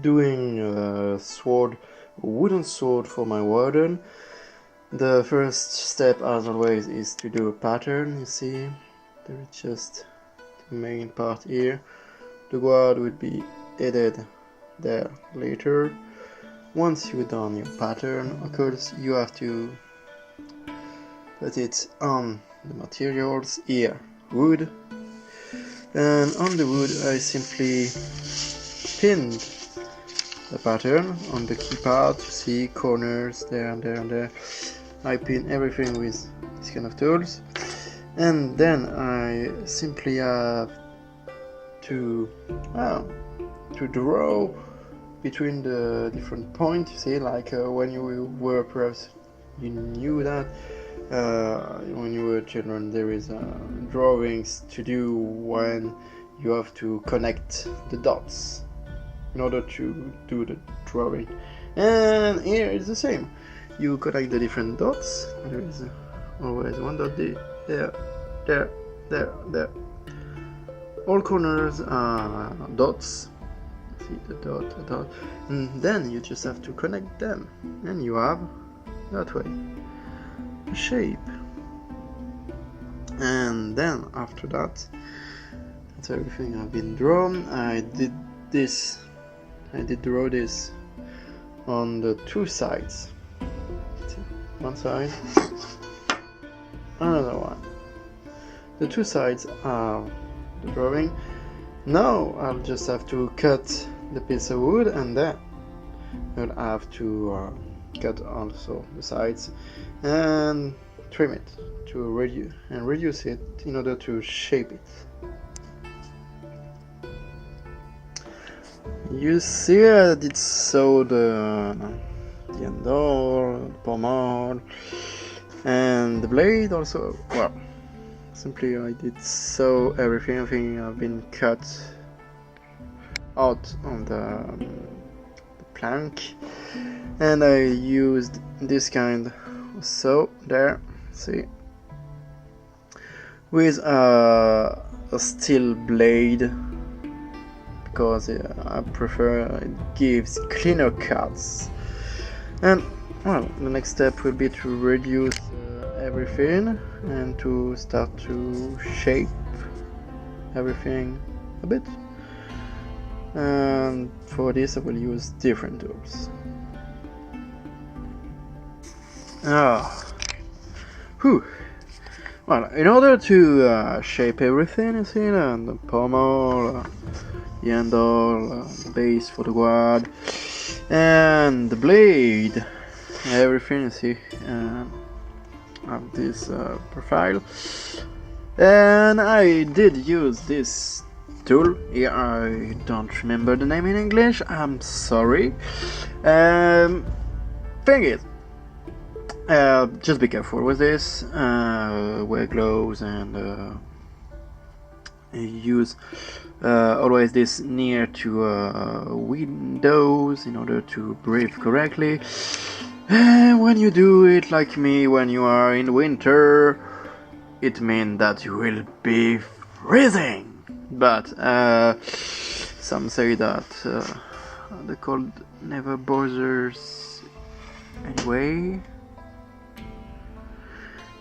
doing a wooden sword for my Warden. The first step, as always, is to do a pattern. You see, there is just the main part here. The guard will be added there later. Once you've done your pattern, of course, you have to put it on the materials here, wood, and on the wood I simply pinned the pattern on the key part. You see corners there and there and there. I pin everything with this kind of tools, and then I simply have to draw between the different points. You see, like when you were, perhaps you knew that when you were children, there is drawings to do when you have to connect the dots in order to do the drawing. And here it's the same. You connect the different dots. There is always one dot there. All corners are dots. See the dot, and then you just have to connect them, and you have that way a shape. And then after that, that's everything have been drawn. I did draw this on the two sides. See, one side, another one. The two sides are the drawing. Now I'll just have to cut the piece of wood, and then I'll have to cut also the sides and trim it to reduce it in order to shape it. You see, I did sew the handle, the pommel, and the blade also. Well, simply I did sew everything. Everything have been cut out on the plank, and I used this kind of sew there, see, with a steel blade, because I prefer it gives cleaner cuts. And well, the next step will be to reduce everything and to start to shape everything a bit. And for this I will use different tools. Well, in order to shape everything, you see, the pommel, the handle, the base for the guard, and the blade, everything, you see, of this profile. And I did use this tool here. I don't remember the name in English, I'm sorry. Thing is, just be careful with this, wear gloves, and use always this near to windows in order to breathe correctly. And when you do it like me, when you are in winter, it means that you will be freezing. But some say that the cold never bothers anyway.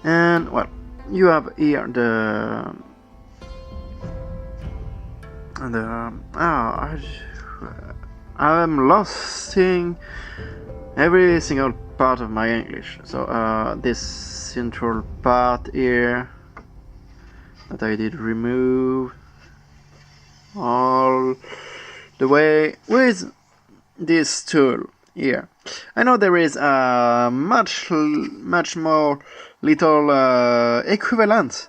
And well, you have here I'm losing every single part of my English. So this central part here that I did remove all the way with this tool here. I know there is a much more little equivalent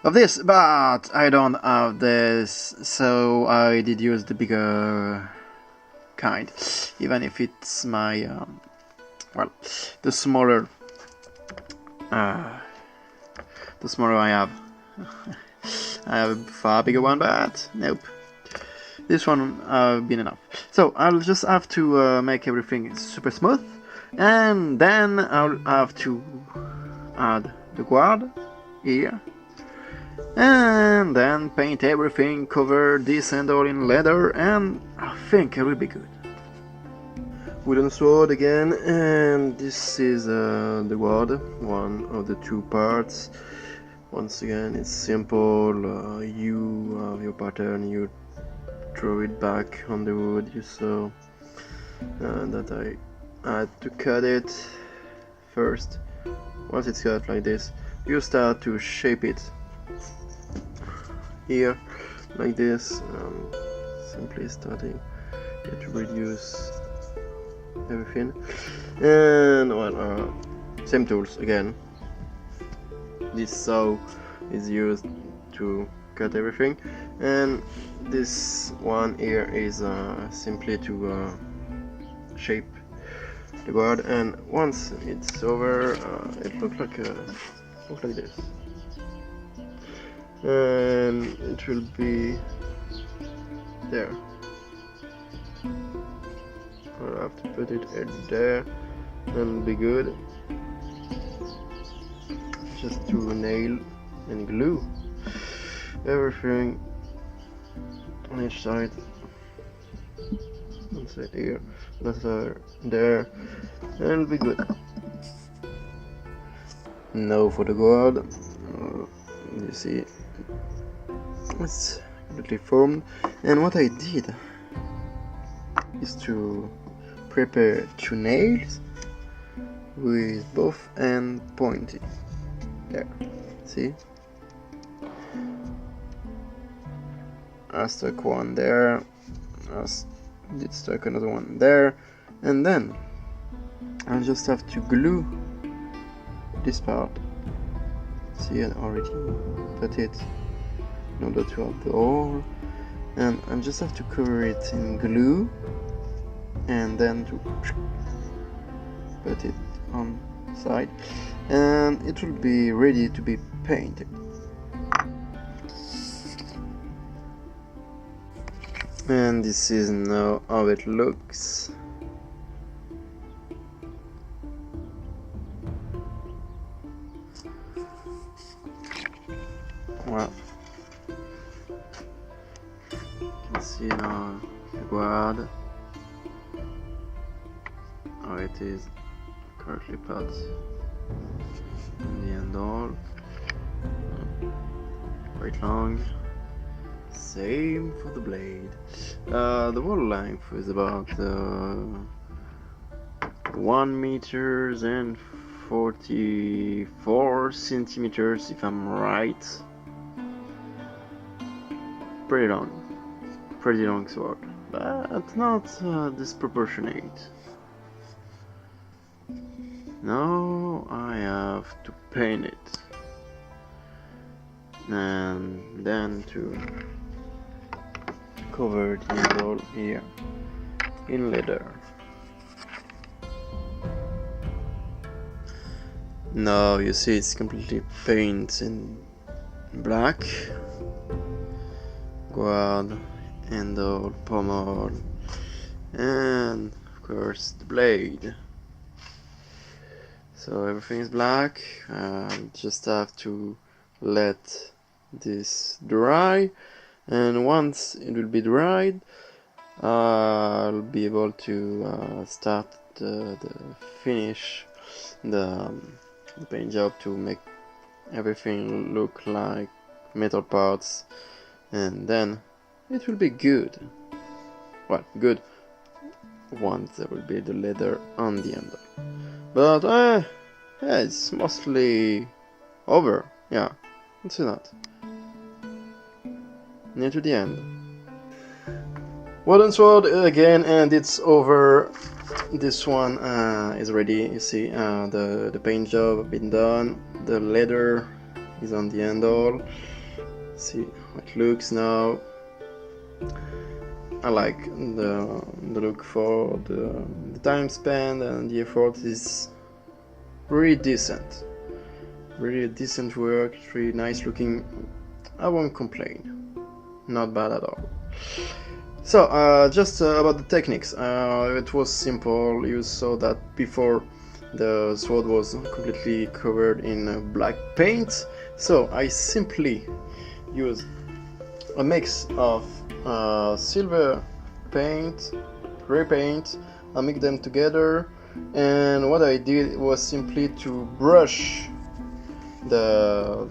of this, but I don't have this, so I did use the bigger kind, even if it's my the smaller I have. I have a far bigger one, but nope, this one been enough. So I'll just have to make everything super smooth, and then I'll have to add the guard here, and then paint everything, cover this and all in leather, and I think it will be good. wooden sword again, and this is the ward, one of the two parts. Once again, it's simple. You have your pattern, you throw it back on the wood. You saw that I had to cut it first. Once it's cut like this, you start to shape it here like this, simply starting to reduce everything. And well, same tools again. This saw is used to cut everything, and this one here is simply to shape the board. And once it's over, it looks like this, and it will be there. I'll have to put it there and be good. Just to nail and glue everything on each side. One side here, another side there, and it'll be good. Now for the guard. You see, it's completely formed, and what I did is to prepare two nails with both ends pointed. There, see? I stuck one there, I did stuck another one there, and then I just have to glue this part. See, I already put it in order to have the hole, and I just have to cover it in glue and then to put it on the side, and it will be ready to be painted. And this is now how it looks. Well, you can see now the guard, how it is correctly put in the handle, quite long. Same for the blade. The wall length is about 1 meters and 44 centimeters, if I'm right. Pretty long sword, but not disproportionate. Now I have to paint it, and then to cover the handle here in leather. Now you see it's completely painted in black. Guard, handle, pommel, and of course the blade. So everything is black. Just have to let this dry, and once it will be dried, I'll be able to start the finish the paint job to make everything look like metal parts, and then it will be good. Well, good once there will be the leather on the handle. But yeah, it's mostly over. Yeah, let's see that. Near to the end. Warden sword again, and it's over. This one is ready. You see, the paint job been done. The leather is on the handle. See how it looks now. I like the look for the time spent, and the effort is really decent. Really decent work, really nice looking. I won't complain. Not bad at all. So, just about the techniques. It was simple. You saw that before the sword was completely covered in black paint. So, I simply used a mix of silver paint repaint, I mix them together, and what I did was simply to brush the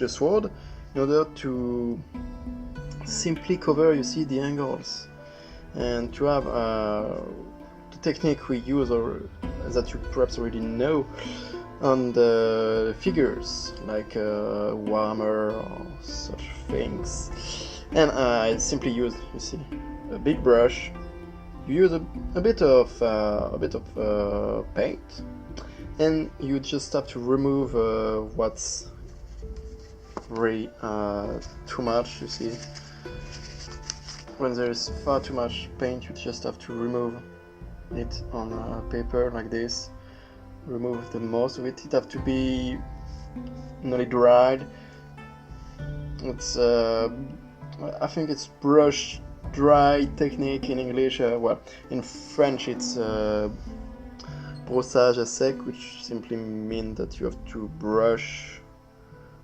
sword in order to simply cover, you see, the angles, and to have the technique we use, or that you perhaps already know, on the figures like Warhammer or such things. And I simply use, you see, a big brush. You use a bit of paint, and you just have to remove what's really too much. You see, when there's far too much paint, you just have to remove it on paper like this. Remove the most of it. It have to be nearly dried. It's I think it's brush dry technique in English. Well, in French it's brossage à sec, which simply means that you have to brush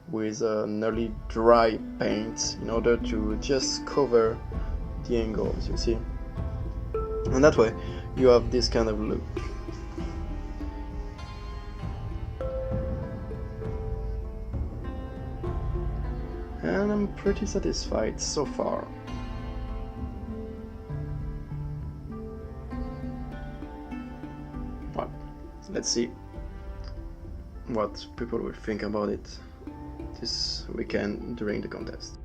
with nearly dry paint in order to just cover the angles, you see. And that way you have this kind of look. And I'm pretty satisfied so far. Well, let's see what people will think about it this weekend during the contest.